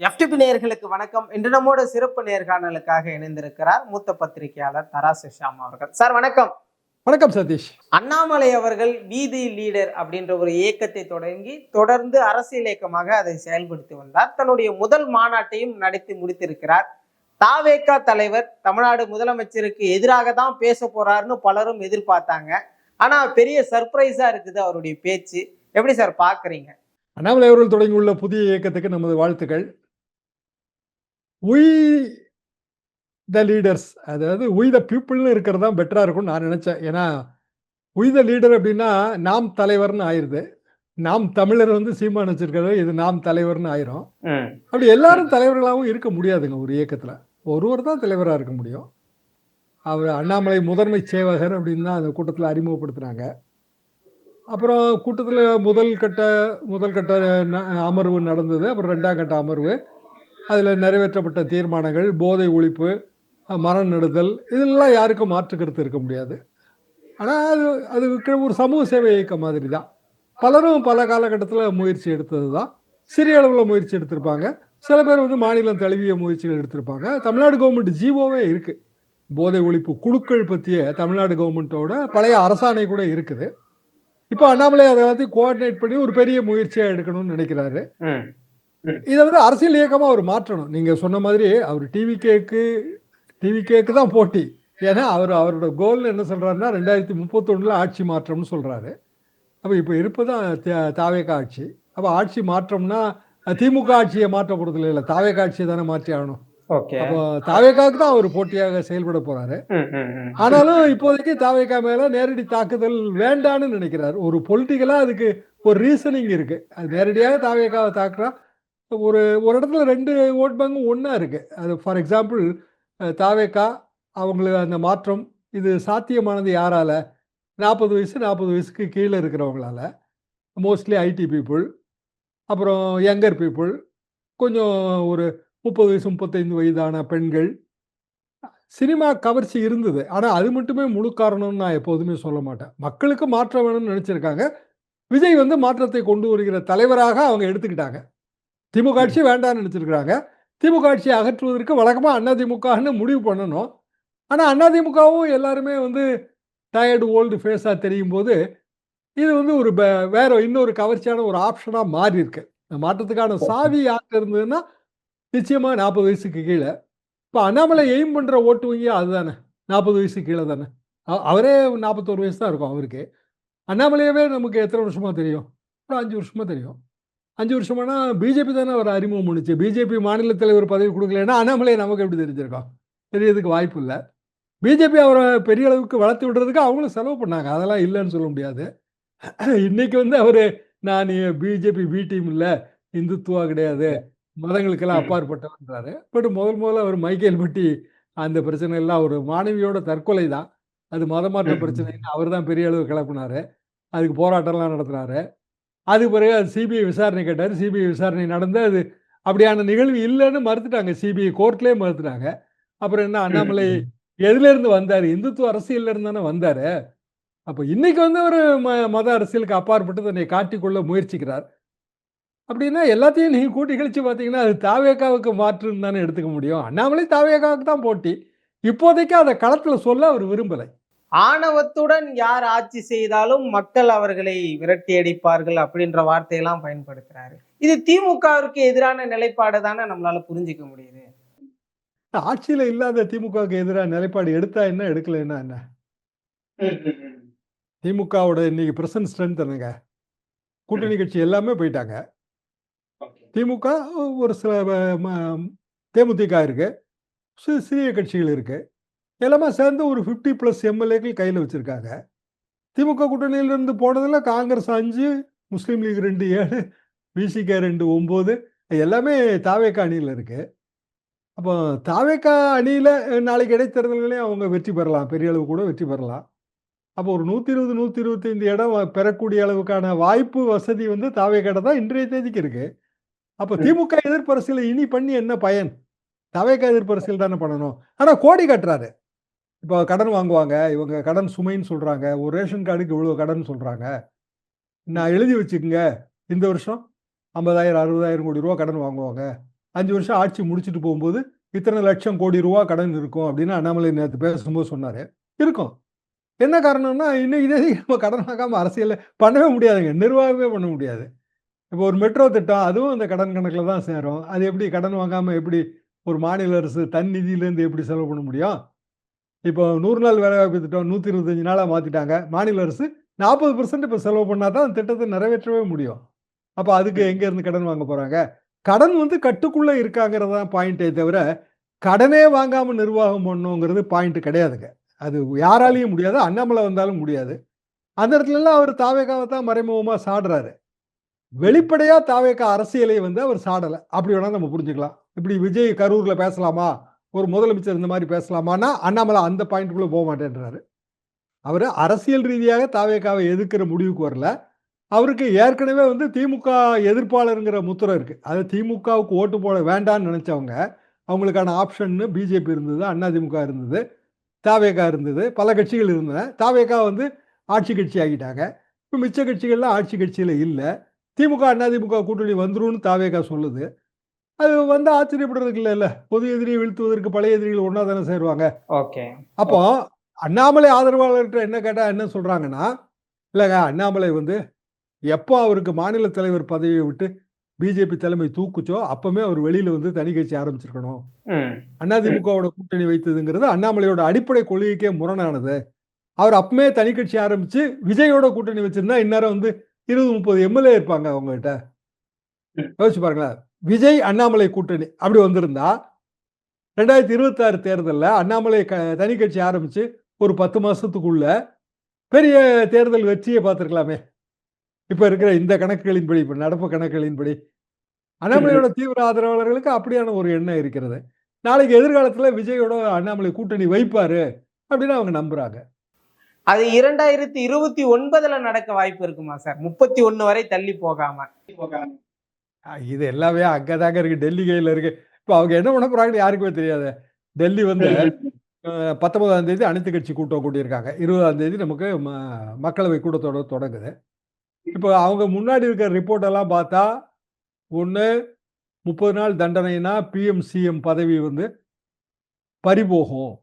FTP நேயர்களுக்கு வணக்கம். இன்று நம்மோட சிறப்பு நேர்காணலுக்காக இணைந்திருக்கிறார் மூத்த பத்திரிகையாளர் தராசு ஷாம் அவர்கள். சார் வணக்கம். வணக்கம் சதீஷ். அண்ணாமலை அவர்கள் வீதி லீடர் அப்படின்ற ஒரு இயக்கத்தை தொடர்ந்து அரசியல் இயக்கமாக அதை செயல்படுத்தி வந்தார். தன்னுடைய முதல் மாநாட்டையும் நடத்தி முடித்திருக்கிறார். தாவேகா தலைவர் தமிழ்நாடு முதலமைச்சருக்கு எதிராக தான் பேச போறாருன்னு பலரும் எதிர்பார்த்தாங்க. ஆனா பெரிய சர்ப்ரைஸா இருக்குது அவருடைய பேச்சு. எப்படி சார் பாக்குறீங்க? அண்ணாமலை அவர்கள் தொடங்கியுள்ள புதிய இயக்கத்துக்கு நமது வாழ்த்துக்கள். த லீடர்ஸ், அதாவது த பீப்புள்னு இருக்கிறது தான் பெட்டரா இருக்கும்னு நான் நினைச்சேன். ஏன்னா த லீடர் அப்படின்னா நாம் தலைவர்னு ஆயிருது. நாம் தமிழர் சீமான் வச்சிருக்கிறது, இது நாம் தலைவர்னு ஆயிரும். அப்படி எல்லாரும் தலைவர்களாகவும் இருக்க முடியாதுங்க. ஒரு இயக்கத்துல ஒருவர் தான் தலைவராக இருக்க முடியும். அவர் அண்ணாமலை முதன்மை சேவகர் அப்படின்னு தான் அந்த கூட்டத்தில் அறிமுகப்படுத்துனாங்க. அப்புறம் கூட்டத்தில் முதல் கட்ட அமர்வு நடந்தது. அப்புறம் 2ஆம் கட்ட அமர்வு, அதில் நிறைவேற்றப்பட்ட தீர்மானங்கள், போதை ஒழிப்பு, மரம் நடுதல், இதெல்லாம் யாருக்கும் மாற்று கருத்து இருக்க முடியாது. ஆனால் அதுக்கு ஒரு சமூக சேவை இயக்கம் மாதிரி தான். பலரும் பல காலகட்டத்தில் முயற்சி எடுத்தது தான். சிறிய அளவில் முயற்சி எடுத்திருப்பாங்க. சில பேர் மாநிலம் தழுவிய முயற்சிகள் எடுத்திருப்பாங்க. தமிழ்நாடு கவர்மெண்ட் ஜீவோவே இருக்குது. போதை ஒழிப்பு குழுக்கள் பற்றிய தமிழ்நாடு கவர்மெண்ட்டோட பழைய அரசாணை கூட இருக்குது. இப்போ அண்ணாமலை அதை கோஆர்டினேட் பண்ணி ஒரு பெரிய முயற்சியாக எடுக்கணும்னு நினைக்கிறாரு. இதை அரசியல் இயக்கமாக அவர் மாற்றணும். நீங்கள் சொன்ன மாதிரி அவர் டிவிகேக்கு தான் போட்டி. ஏன்னா அவரோட கோல் என்ன சொல்கிறாருன்னா 2031 ஆட்சி மாற்றம்னு சொல்கிறாரு. அப்போ இப்போ இருப்பதான் தாவேகா ஆட்சி. அப்போ ஆட்சி மாற்றம்னா திமுக ஆட்சியை மாற்ற போகிறது இல்லை, தாவேகா ஆட்சியை தானே மாற்றி ஆகணும். அப்போ தாவேகாவுக்கு தான் அவர் போட்டியாக செயல்பட போறாரு. ஆனாலும் இப்போதைக்கு தாவேகா மேல நேரடி தாக்குதல் வேண்டான்னு நினைக்கிறார். ஒரு பொலிட்டிக்கலா அதுக்கு ஒரு ரீசனிங் இருக்கு. அது நேரடியாக தாவேகாவை தாக்குறா ஒரு இடத்துல 2 ஓட் பேங்கும் ஒன்னா இருக்கு. அது ஃபார் எக்ஸாம்பிள் தாவேகா அவங்களுக்கு அந்த மாற்றம் இது சாத்தியமானது யாரால? 40 வயசுக்கு கீழே இருக்கிறவங்களால, மோஸ்ட்லி ஐடி பீப்புள், அப்புறம் யங்கர் பீப்புள், கொஞ்சம் ஒரு 30 வயசு 35 வயதான பெண்கள். சினிமா கவர்ச்சி இருந்தது. ஆனால் அது மட்டுமே முழு காரணம்னு நான் எப்போதுமே சொல்ல மாட்டேன். மக்களுக்கு மாற்றம் வேணும்னு நினச்சிருக்காங்க. விஜய் மாற்றத்தை கொண்டு வருகிற தலைவராக அவங்க எடுத்துக்கிட்டாங்க. திமுக ஆட்சி வேண்டாம்னு நினச்சிருக்கிறாங்க. திமுக ஆட்சியை அகற்றுவதற்கு வழக்கமாக அதிமுகன்னு முடிவு பண்ணணும். ஆனால் அதிமுகவும் எல்லாருமே டயர்டு ஓல்டு ஃபேஸாக தெரியும் போது இது ஒரு வேற இன்னொரு கவர்ச்சியான ஒரு ஆப்ஷனாக மாறி இருக்கு. மாற்றத்துக்கான சாவி யார்கிட்ட இருந்ததுன்னா நிச்சயமாக 40 வயசுக்கு கீழே. இப்போ அண்ணாமலை எய்ம் பண்ணுற ஓட்டு வங்கி அதுதானே, 40 வயசுக்கு கீழே தானே. அவரே 41 வயசு தான் இருக்கும் அவருக்கு. அண்ணாமலையவே நமக்கு எத்தனை வருஷமா தெரியும்? ஒரு 5 வருஷமா தெரியும். 5 வருஷமானா பிஜேபி தானே அவர் அறிமுகம் பண்ணுச்சு. பிஜேபி மாநில தலைவர் பதவி கொடுக்கலன்னா அண்ணாமலையை நமக்கு எப்படி தெரிஞ்சிருக்கோம்? தெரியறதுக்கு வாய்ப்பு இல்லை. பிஜேபி அவரை பெரிய அளவுக்கு வளர்த்து விடுறதுக்கு அவங்களும் செலவு பண்ணாங்க, அதெல்லாம் இல்லைன்னு சொல்ல முடியாது. இன்னைக்கு அவர் நான் பிஜேபி பி டீம் இல்லை, இந்துத்துவா கிடையாது, மதங்களுக்கெல்லாம் அப்பாற்பட்டவன்றாரு. பட் முதல்ல அவர் மைக்கேல் பட்டி அந்த பிரச்சனை எல்லாம் ஒரு மாணவியோட தற்கொலை தான், அது மதமாற்ற பிரச்சனைன்னு அவர் தான் பெரிய அளவு கிளப்பினாரு. அதுக்கு போராட்டம்லாம் நடத்துனாரு. அது பிறகு அது சிபிஐ விசாரணை கேட்டார். சிபிஐ விசாரணை நடந்து அது அப்படியான நிகழ்வு இல்லைன்னு மறுத்துட்டாங்க. சிபிஐ கோர்ட்லேயே மறுத்துட்டாங்க. அப்புறம் என்ன, அண்ணாமலை எதுல இருந்து வந்தார்? இந்துத்துவ அரசியல்ல இருந்து தானே வந்தாரு. அப்போ இன்னைக்கு ஒரு மத அரசியலுக்கு அப்பாற்பட்டு தன்னை காட்டிக்கொள்ள முயற்சிக்கிறார். அப்படின்னா எல்லாத்தையும் நீங்கள் கூட்டி கழிச்சு பார்த்தீங்கன்னா அது தாவேகாவுக்கு மாற்றுன்னு தானே எடுத்துக்க முடியும். அண்ணாமலை தாவேகாவுக்கு தான் போட்டி. இப்போதைக்கு அதை களத்தில் சொல்ல அவர் விரும்பலை. ஆணவத்துடன் யார் ஆட்சி செய்தாலும் மக்கள் அவர்களை விரட்டி அடிப்பார்கள் அப்படின்ற வார்த்தையெல்லாம் பயன்படுத்துறாரு. இது திமுகவிற்கு எதிரான நிலைப்பாடு தானே நம்மளால புரிஞ்சிக்க முடியுது. ஆட்சியில இல்லாத திமுகவுக்கு எதிரான நிலைப்பாடு எடுத்தா என்ன, எடுக்கலைன்னா என்ன? திமுகவோட இன்னைக்கு பிரசன்ட் ஸ்ட்ரென்த் என்னங்க? கூட்டணி கட்சி எல்லாமே போயிட்டாங்க. திமுக ஒரு சில தேமுதிக இருக்கு, சிறிய கட்சிகள் இருக்கு, எல்லாமே சேர்ந்து ஒரு 50+ எம்எல்ஏக்கள் கையில் வச்சிருக்காங்க. திமுக கூட்டணியிலிருந்து போனதுல காங்கிரஸ் 5, முஸ்லீம் லீக் 2 7, விசிக 2 9, எல்லாமே தாவேகா அணியில் இருக்கு. அப்போ தாவேகா அணியில் நாளைக்கு இடைத்தேர்தல்களையும் அவங்க வெற்றி பெறலாம், பெரிய அளவு கூட வெற்றி பெறலாம். அப்போ ஒரு 120 125 இடம் பெறக்கூடிய அளவுக்கான வாய்ப்பு வசதி தாவேகாட தான் இன்றைய தேதிக்கு இருக்கு. அப்போ திமுக எதிர்ப்பு அரசியல் இனி பண்ணி என்ன பயன்? தாவேகா எதிர்ப்பு அரசியல் தானே பண்ணணும். ஆனால் கோடி கட்டுறாரு. இப்போ கடன் வாங்குவாங்க, இவங்க கடன் சுமைன்னு சொல்றாங்க. ஒரு ரேஷன் கார்டுக்கு இவ்வளோ கடன் சொல்றாங்க. நான் எழுதி வச்சுக்கோங்க, இந்த வருஷம் 50,000 60,000 கோடி ரூபா கடன் வாங்குவாங்க. 5 வருஷம் ஆட்சி முடிச்சுட்டு போகும்போது இத்தனை லட்சம் கோடி ரூபா கடன் இருக்கும் அப்படின்னு அண்ணாமலை நேற்று பேசும்போது சொன்னாரு. இருக்கும். என்ன காரணம்னா இன்னைக்கு தேதி நம்ம கடன் வாங்காம அரசியல் பண்ணவே முடியாதுங்க. நிர்வாகமே பண்ண முடியாது. இப்போ ஒரு மெட்ரோ திட்டம் அதுவும் அந்த கடன் கணக்கில் தான் சேரும். அது எப்படி கடன் வாங்காம எப்படி ஒரு மாநில அரசு தன் நிதியிலேருந்து எப்படி செலவு பண்ண முடியும்? இப்போ 100 நாள் வேலைவாய்ப்பு திட்டம் 125 நாளா மாத்திட்டாங்க. மாநில அரசு 40% இப்போ செலவு பண்ணா தான் அந்த திட்டத்தை நிறைவேற்றவே முடியும். அப்ப அதுக்கு எங்க இருந்து கடன் வாங்க போறாங்க? கடன் வந்து கட்டுக்குள்ள இருக்காங்கிறது தான் பாயிண்ட்டே தவிர, கடனே வாங்காம நிர்வாகம் பண்ணணுங்கிறது பாயிண்ட் கிடையாதுங்க. அது யாராலயும் முடியாது. அண்ணாமலை வந்தாலும் முடியாது. அந்த இடத்துலலாம் அவர் தாவேகாவ தான் மறைமுகமா சாடுறாரு. வெளிப்படையா தாவேகா அரசியலை வந்து அவர் சாடல. அப்படி வேணா நம்ம புரிஞ்சுக்கலாம். இப்படி விஜய் கரூர்ல பேசலாமா? ஒரு முதலமைச்சர் இந்த மாரி பேசலாமான்னா, அண்ணாமலை அந்த பாயிண்ட்குள்ள மாட்டேன்றாரு. அவரு அரசியல் ரீதியாக தாவேகாவை எதிர்க்கிற முடிவுக்கு வரல. அவருக்கு ஏற்கனவே வந்து திமுக எதிர்ப்பாளர்ங்கிற முத்திரை இருக்கு. அது திமுகவுக்கு ஓட்டு போட வேண்டான்னு நினைச்சவங்க, அவங்களுக்கான ஆப்ஷன்னு பிஜேபி இருந்தது, அதிமுக இருந்தது, தாவேகா இருந்தது, பல கட்சிகள் இருந்தன. தாவேகா வந்து ஆட்சி கட்சி ஆகிட்டாங்க. இப்ப மிச்ச கட்சிகள்லாம் ஆட்சி கட்சியில இல்ல. திமுக, அதிமுக கூட்டணி வந்துரும்னு தாவேகா சொல்லுது. அது வந்து ஆச்சரியப்படுறதுக்கு இல்லல்ல. பொது எதிரியை வீழ்த்துவதற்கு பழைய எதிரிகள் ஒண்ணா தானே சேருவாங்க. ஓகே. அப்போ அண்ணாமலை ஆதரவாளர்கிட்ட என்ன கேட்டா என்ன சொல்றாங்கன்னா, இல்லங்க அண்ணாமலை வந்து எப்போ அவருக்கு மாநில தலைவர் பதவியை விட்டு பிஜேபி தலைமை தூக்குச்சோ, அப்பமே அவர் வெளியில வந்து தனி கட்சி ஆரம்பிச்சிருக்கணும். ம். அதிமுகவோட கூட்டணி வைத்ததுங்கிறது அண்ணாமலையோட அடிப்படை கொள்கைக்கே முரணானது. அவர் அப்பமே தனி கட்சி ஆரம்பிச்சு விஜயோட கூட்டணி வச்சிருந்தா இந்நேரம் வந்து 20, 30 எம்எல்ஏ இருப்பாங்க அவங்ககிட்ட. யோசிச்சு பாருங்களேன். விஜய் அண்ணாமலை கூட்டணி அப்படி வந்திருந்தா 2026 தேர்தல்ல அண்ணாமலை தனி கட்சி ஆரம்பிச்சு ஒரு 10 மாசத்துக்குள்ள பெரிய தேர்தல் வெற்றியை பார்த்திருக்கலாமே. இப்ப இருக்கிற இந்த கணக்குகளின்படி, இப்ப நடப்பு கணக்குகளின்படி. அண்ணாமலையோட தீவிர ஆதரவாளர்களுக்கு அப்படியான ஒரு எண்ணம் இருக்கிறது. நாளைக்கு எதிர்காலத்துல விஜயோட அண்ணாமலை கூட்டணி வைப்பாரு அப்படின்னு அவங்க நம்புறாங்க. அது 2029ல நடக்க வாய்ப்பு இருக்குமா சார்? 31 வரை தள்ளி போகாம. இது எல்லாமே அங்கதாங்க இருக்கு. டெல்லி கையில இருக்கு. இப்ப அவங்க என்ன பண்ண போறாங்கன்னு யாருக்குமே தெரியாது. டெல்லி வந்து 19ஆம் தேதி அனைத்து கட்சி கூட்டம் கூட்டியிருக்காங்க. 20ஆம் தேதி நமக்கு மக்களவை கூட்டத்தொடர் தொடங்குது. இப்போ அவங்க முன்னாடி இருக்கிற ரிப்போர்ட் எல்லாம் பார்த்தா, ஒண்ணு 30 நாள் தண்டனைனா பிஎம், சிஎம் பதவி வந்து பறிபோகும்.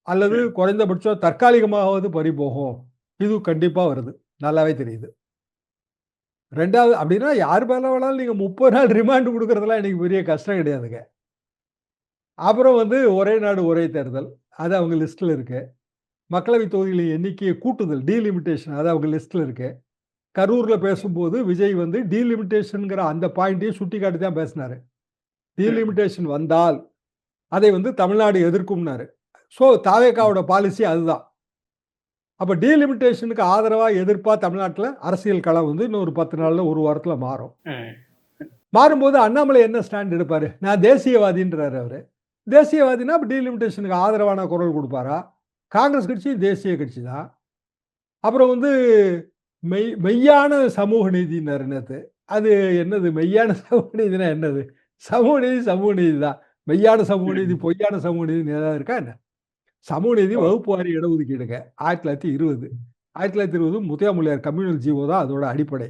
அல்லது குறைந்தபட்சம் தற்காலிகமாவது பறிபோகும். இது கண்டிப்பா வருது. நல்லாவே தெரியுது. 2வது அப்படின்னா யார் மேல வேணாலும் நீங்க 30 நாள் ரிமாண்ட் குடுக்குறதெல்லாம் இன்னைக்கு பெரிய கஷ்டம் கிடையாதுங்க. அப்புறம் வந்து ஒரே நாடு ஒரே தேர்தல். அது அவங்க லிஸ்ட்ல இருக்கு. மக்களவை தொகுதிகளின் எண்ணிக்கையை கூட்டுதல், டீலிமிட்டேஷன் அது அவங்க லிஸ்ட்ல இருக்கு. கரூர்ல பேசும்போது விஜய் வந்து டீலிமிட்டேஷன்ங்கிற அந்த பாயிண்ட்டையும் சுட்டிக்காட்டி தான் பேசினாரு. டீலிமிட்டேஷன் வந்தால் அதை வந்து தமிழ்நாடு எதிர்க்கும்னாரு. ஸோ தாவேகாவோட பாலிசி அதுதான். அப்ப டீலிமிட்டேஷனுக்கு ஆதரவா எதிர்ப்பா தமிழ்நாட்டுல அரசியல் களம் வந்து இன்னும் ஒரு 10 நாள்ல, ஒரு வாரத்துல மாறும். மாறும்போது அண்ணாமலை என்ன ஸ்டாண்ட் எடுப்பாரு? நான் தேசியவாதின்றாரு அவரு. தேசியவாதினா அப்ப டீலிமிட்டேஷனுக்கு ஆதரவான குரல் கொடுப்பாரா? காங்கிரஸ் கட்சி தேசிய கட்சி தான். அப்புறம் வந்து மெய்யான சமூக நீதினாரு நேத்து. அது என்னது மெய்யான சமூக நீதினா என்னது? சமூக நீதி சமூக நீதி தான். மெய்யான சமூக நீதி, பொய்யான சமூக நீதின்னு ஏதாவது இருக்கா என்ன? சமூக நீதி வகுப்பு வாரி இடஒதுக்கீடுங்க. 1920. 1920 முத்தையாமுலையார் கம்யூனல் ஜீவோ தான் அதோட அடிப்படை.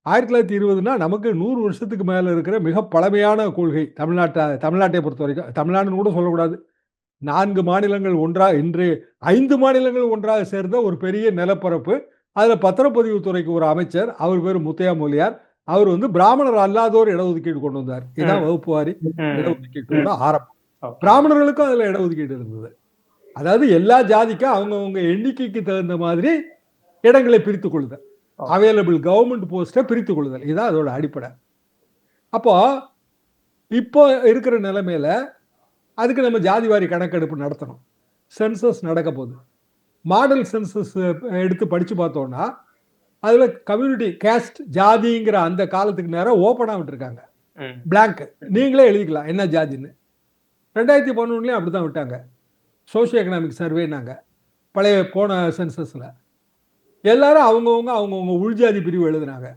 1920னா நமக்கு 100 வருஷத்துக்கு மேல இருக்கிற மிக பழமையான கொள்கை. தமிழ்நாட்டை பொறுத்தவரைக்கும். தமிழ்நாடுன்னு கூட சொல்லக்கூடாது. 4 மாநிலங்கள் இன்று 5 மாநிலங்கள் ஒன்றாக சேர்ந்த ஒரு பெரிய நிலப்பரப்பு. அதுல பத்திரப்பதிவு துறைக்கு ஒரு அமைச்சர். அவர் பேரு முத்தையாமுலையார். அவர் வந்து பிராமணர் அல்லாதோர் இடஒதுக்கீடு கொண்டு வந்தார். இதான் வகுப்பு வாரி இடஒதுக்கீட்டோட ஆரம்பம். பிராமணர்களுக்கும் அதுல இடஒதுக்கீடு இருந்தது. அதாவது எல்லா ஜாதிக்கும் அவங்கவங்க எண்ணிக்கைக்கு தகுந்த மாதிரி இடங்களை பிரித்துக் கொள்ளுதல். அவைலபிள் கவர்மெண்ட் போஸ்ட்டை பிரித்துக் கொள்ளுதல். இதுதான் அதோட அடிப்படை. அப்போ இப்போ இருக்கிற நிலைமையில அதுக்கு நம்ம ஜாதிவாரி கணக்கெடுப்பு நடத்தணும். சென்சஸ் நடக்க போகுது. மாடல் சென்சஸ் எடுத்து படிச்சு பார்த்தோம்னா அதுல கம்யூனிட்டி கேஸ்ட் ஜாதிங்கிற அந்த காலத்துக்கு நேரம் ஓப்பனா விட்டுருக்காங்க. பிளாங்க் நீங்களே எழுதிக்கலாம் என்ன ஜாதின்னு. 2011 அப்படிதான் விட்டாங்க. சோசியோ எக்கனாமிக் சர்வேனாங்க பழைய போன சென்சஸ்ல. எல்லாரும் அவங்கவுங்க உள்ஜாதி பிரிவு எழுதுனாங்க.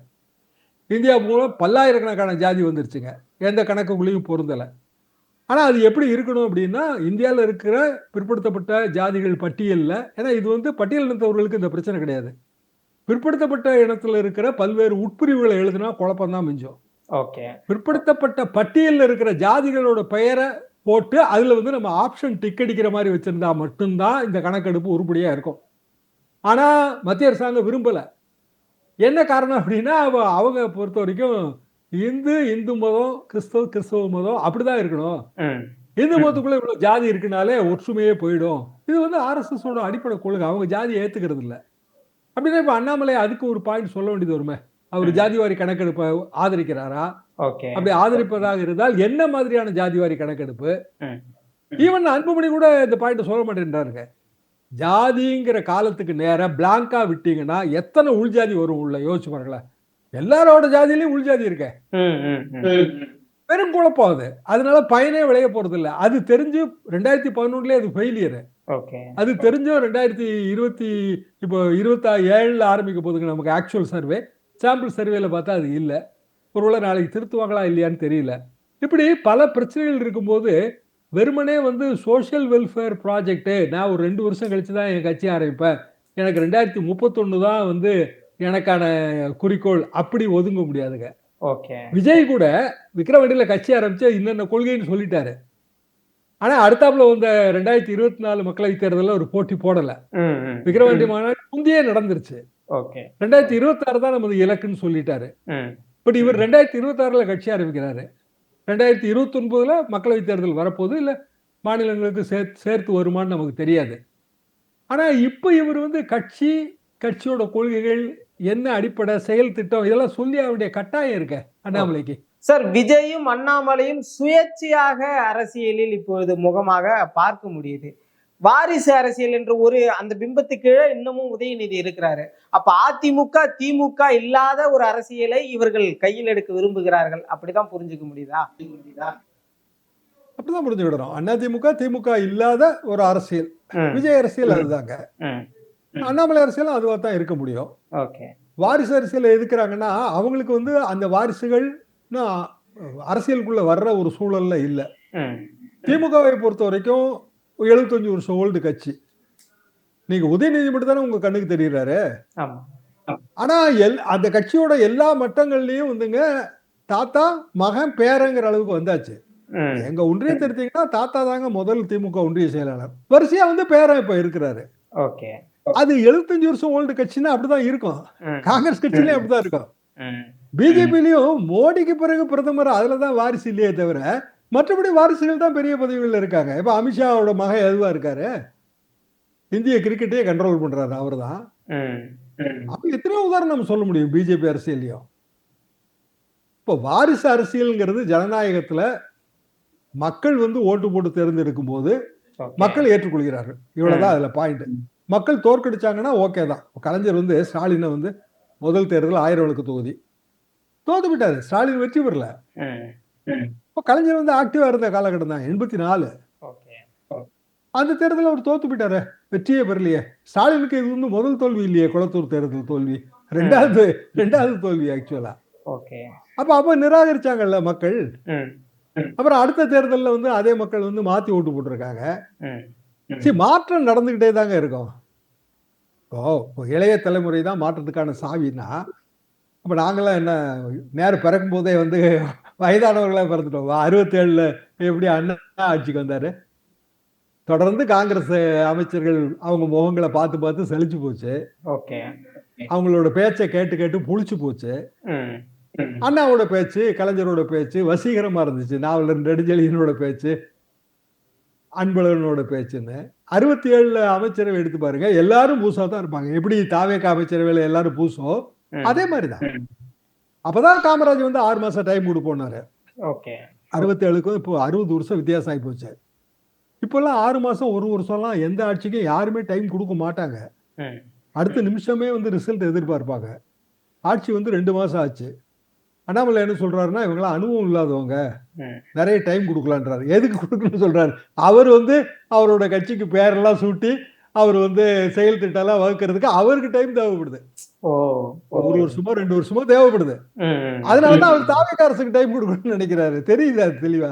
இந்தியா மூலம் பல்லாயிரக்கணக்கான ஜாதி வந்துருச்சுங்க. எந்த கணக்குக்குள்ளேயும் பொருந்தலை. ஆனால் அது எப்படி இருக்கணும் அப்படின்னா, இந்தியாவில் இருக்கிற பிற்படுத்தப்பட்ட ஜாதிகள் பட்டியலில், ஏன்னா இது வந்து பட்டியல் இனத்தவர்களுக்கு இந்த பிரச்சனை கிடையாது. பிற்படுத்தப்பட்ட இனத்தில் இருக்கிற பல்வேறு உட்பிரிவுகளை எழுதுனா குழப்பம்தான் மிஞ்சம். ஓகே. பிற்படுத்தப்பட்ட பட்டியலில் இருக்கிற ஜாதிகளோட பெயரை போட்டு அதுல வந்து நம்ம ஆப்ஷன் டிக் அடிக்கிற மாதிரி வச்சிருந்தா மட்டும்தான் இந்த கணக்கெடுப்பு உருப்படியா இருக்கும். ஆனா மத்திய அரசாங்கம் விரும்பல. என்ன காரணம் அப்படின்னா அவங்க பொறுத்த வரைக்கும் இந்து மதம், கிறிஸ்தவ மதம் அப்படிதான் இருக்கணும். இந்து மதத்துக்குள்ள இவ்வளவு ஜாதி இருக்குனாலே ஒற்றுமையே போயிடும். இது வந்து RSS ஓட அடிப்படை கொள்கை. அவங்க ஜாதியை ஏத்துக்கிறது இல்ல. அப்படின்னா இப்ப அண்ணாமலை அதுக்கு ஒரு பாயிண்ட் சொல்ல வேண்டியது வருமே. அவர் ஜாதிவாரி கணக்கெடுப்பை ஆதரிக்கிறாரா? அப்படி ஆதரிப்பதாக இருந்தால் என்ன மாதிரியான ஜாதிவாரி கணக்கெடுப்பு? ஈவன் அன்புமணி கூட இந்த பாயிண்ட் சொல்ல மாட்டேன்றாருங்க. ஜாதிங்கிற காலத்துக்கு நேரா பிளாங்கா விட்டீங்கன்னா எத்தனை உள்ஜாதி வரும் உள்ள யோசிச்சு பாருங்களேன். எல்லாரோட ஜாதியிலையும் உள்ஜாதி இருக்க. பெரும் குழப்பம் அது. அதனால பயனே விளைய போறது இல்ல. அது தெரிஞ்சு 2011 அது ஃபெயிலியர். அது தெரிஞ்சும் 2027 ஆரம்பிக்க போதுங்க நமக்கு ஆக்சுவல் சர்வே. சாம்பிள் சர்வேல பார்த்தா அது இல்ல. ஒருவேளை நாளைக்கு திருத்துவாங்களா இல்லையான்னு தெரியல. இப்படி பல பிரச்சனைகள் இருக்கும்போது வெறுமனே வந்து சோஷியல் வெல்ஃபேர் ப்ராஜெக்ட் நான் ஒரு 2 வருஷம் கழிச்சு தான் என் கட்சி ஆரம்பிப்பேன், எனக்கு 2031 தான் வந்து எனக்கான குறிக்கோள் அப்படி ஒதுங்க முடியாதுங்க. விஜய் கூட விக்கிரவாண்டியில கட்சி ஆரம்பிச்சு இன்னென்ன கொள்கைன்னு சொல்லிட்டாரு. ஆனா அடுத்தாப்புல வந்த 2024 மக்களவைத் தேர்தலில் ஒரு போட்டி போடல. விக்கிரவாண்டி மாநாடு முந்தையே நடந்துருச்சு. 2026 தான் நமது இலக்குன்னு சொல்லிட்டாரு. பட் இவர் 2026 கட்சி ஆரம்பிக்கிறாரு. 2029 மக்களவைத் தேர்தல் வரப்போகுது, இல்ல மாநிலங்களுக்கு சேர்த்து வருமானு நமக்கு தெரியாது. ஆனா இப்ப இவர் வந்து கட்சியோட கொள்கைகள் என்ன அடிப்படை செயல் திட்டம் இதெல்லாம் சொல்லி அவருடைய கட்டாயம் இருக்க அண்ணாமலைக்கு. சார், விஜயும் அண்ணாமலையும் சுயேட்சையாக அரசியலில் இப்பொழுது முகமாக பார்க்க முடியுது. வாரிசு அரசியல் என்ற ஒரு அந்த பிம்பத்துக்கு இன்னமும் உதயநிதி இருக்கிறாரு. அப்ப அதிமுக திமுக இல்லாத ஒரு அரசியலை இவர்கள் கையில் எடுக்க விரும்புகிறார்கள். அப்படிதான் புரிஞ்சுக்க முடியுதா? அப்படிதான் புரிஞ்சுக்கிடணும். அதிமுக திமுக இல்லாத ஒரு அரசியல். விஜய் அரசியல் அதுதாங்க. அண்ணாமலை அரசியல் அதுவா தான் இருக்க முடியும். வாரிசு அரசியல் எதுக்குறாங்கன்னா அவங்களுக்கு வந்து அந்த வாரிசுகள் அரசியலுக்குள்ள வர்ற ஒரு சூழல்ல இல்ல. திமுகவை பொறுத்த வரைக்கும் 75 வருஷம் ஓல்டு கட்சி. நீங்க உதயநிதி மட்டும் தானே உங்க கண்ணுக்கு தெரியுறாரு. ஆனா அந்த கட்சியோட எல்லா மட்டங்கள்லயும் வந்துங்க தாத்தா மகன் பேரங்கிற அளவுக்கு வந்தாச்சு. எங்க ஒன்றியத்தை எடுத்தீங்கன்னா தாத்தா தாங்க முதல் திமுக ஒன்றிய செயலாளர். வரிசையா வந்து பேரன் இப்ப இருக்கிறாரு. அது 75 வருஷம் ஓல்டு கட்சின்னா அப்படிதான் இருக்கும். காங்கிரஸ் கட்சியிலே அப்படிதான் இருக்கும். பிஜேபிலையும் மோடிக்கு பிறகு பிரதமர் அதுலதான் வாரிசு இல்லையே தவிர மற்றபடி வாரிசுகள் தான் பெரிய பதவிகள் இருக்காங்க. இப்ப அமித்ஷாவோட மகன் எதுவா இருக்காரு, இந்திய கிரிக்கெட்டையே கண்ட்ரோல் பண்றாரு அவர் தான். அப்ப எத்தனை உதாரணம் நம்ம சொல்ல முடியும் பிஜேபி அரசியலையும். இப்போ வாரிசு அரசியல்ங்கிறது ஜனநாயகத்துல மக்கள் வந்து ஓட்டு போட்டு தேர்ந்தெடுக்கும் போது மக்கள் ஏற்றுக்கொள்கிறார்கள். இவ்வளவுதான் அதுல பாயிண்ட். மக்கள் தோற்கடிச்சாங்கன்னா ஓகே தான். கலைஞர் வந்து ஸ்டாலினை வந்து முதல் தேர்தல் 1000 விளக்கு தொகுதி தோத்து விட்டாரு. ஸ்டாலின் வெற்றி பெறல. இப்போ கலைஞர் வந்து ஆக்டிவா இருந்த காலகட்டம் தான் 84. அந்த தேர்தலில் அவர் தோத்து போயிட்டாரு, வெற்றியே பெறலையே. ஸ்டாலினுக்கு இது வந்து முதல் தோல்வி இல்லையே, குளத்தூர் தேர்தல் தோல்வி, ரெண்டாவது தோல்வி ஆக்சுவலா. அப்ப நிராகரிச்சாங்கல்ல மக்கள். அப்புறம் அடுத்த தேர்தலில் வந்து அதே மக்கள் வந்து மாத்தி ஓட்டு போட்டிருக்காங்க. சரி, மாற்றம் நடந்துகிட்டே தாங்க இருக்கும். இப்போ இளைய தலைமுறை தான் மாற்றத்துக்கான சாவின்னா, அப்ப நாங்களாம் என்ன நேரம் பிறக்கும் போதே வந்து வயதானவர்களா பிறந்துட்டோம். 67 எப்படி அண்ணா ஆட்சிக்கு வந்தாரு. தொடர்ந்து காங்கிரஸ் அமைச்சர்கள் அவங்க முகங்களை பார்த்து பார்த்து செழிச்சு போச்சு. அவங்களோட பேச்சை கேட்டு கேட்டு புளிச்சு போச்சு. அண்ணாவோட பேச்சு, கலைஞரோட பேச்சு வசீகரமா இருந்துச்சு. நாவலர் நெடுஞ்செழியனோட பேச்சு, அன்பழகனோட பேச்சுன்னு 67 அமைச்சரவை எடுத்து பாருங்க, எல்லாரும் பூசா தான் இருப்பாங்க. எப்படி தாவேக அமைச்சரவையில எல்லாரும் பூசோ அதே மாதிரிதான். அப்பதான் காமராஜ் வந்து 6 மாசம் டைம் கொடுப்போனாரு. 67க்கும் இப்போ 60 வருஷம் வித்தியாசம் ஆகி போச்சு. இப்பெல்லாம் 6 மாசம் 1 வருஷம்லாம் எந்த ஆட்சிக்கும் யாருமே டைம் கொடுக்க மாட்டாங்க. அடுத்த நிமிஷமே வந்து ரிசல்ட் எதிர்பார்ப்பாங்க. ஆட்சி வந்து 2 மாசம் ஆச்சு. அண்ணாமலை என்ன சொல்றாருன்னா, இவங்களாம் அனுபவம் இல்லாதவங்க, நிறைய டைம் கொடுக்கலான்றாரு. எதுக்கு கொடுக்கணும்னு சொல்றாரு? அவர் வந்து அவரோட கட்சிக்கு பேரெல்லாம் சூட்டி அவர் வந்து செயல் திட்டம்லாம் வகுக்கிறதுக்கு அவருக்கு டைம் தேவைப்படுது. 1 வருஷமோ 2 வருஷமோ தேவைப்படுது. அதனாலதான் அவர் தாவேக அரசுக்கு டைம் கொடுக்கணும்னு நினைக்கிறாரு. தெரியுது அது தெளிவா.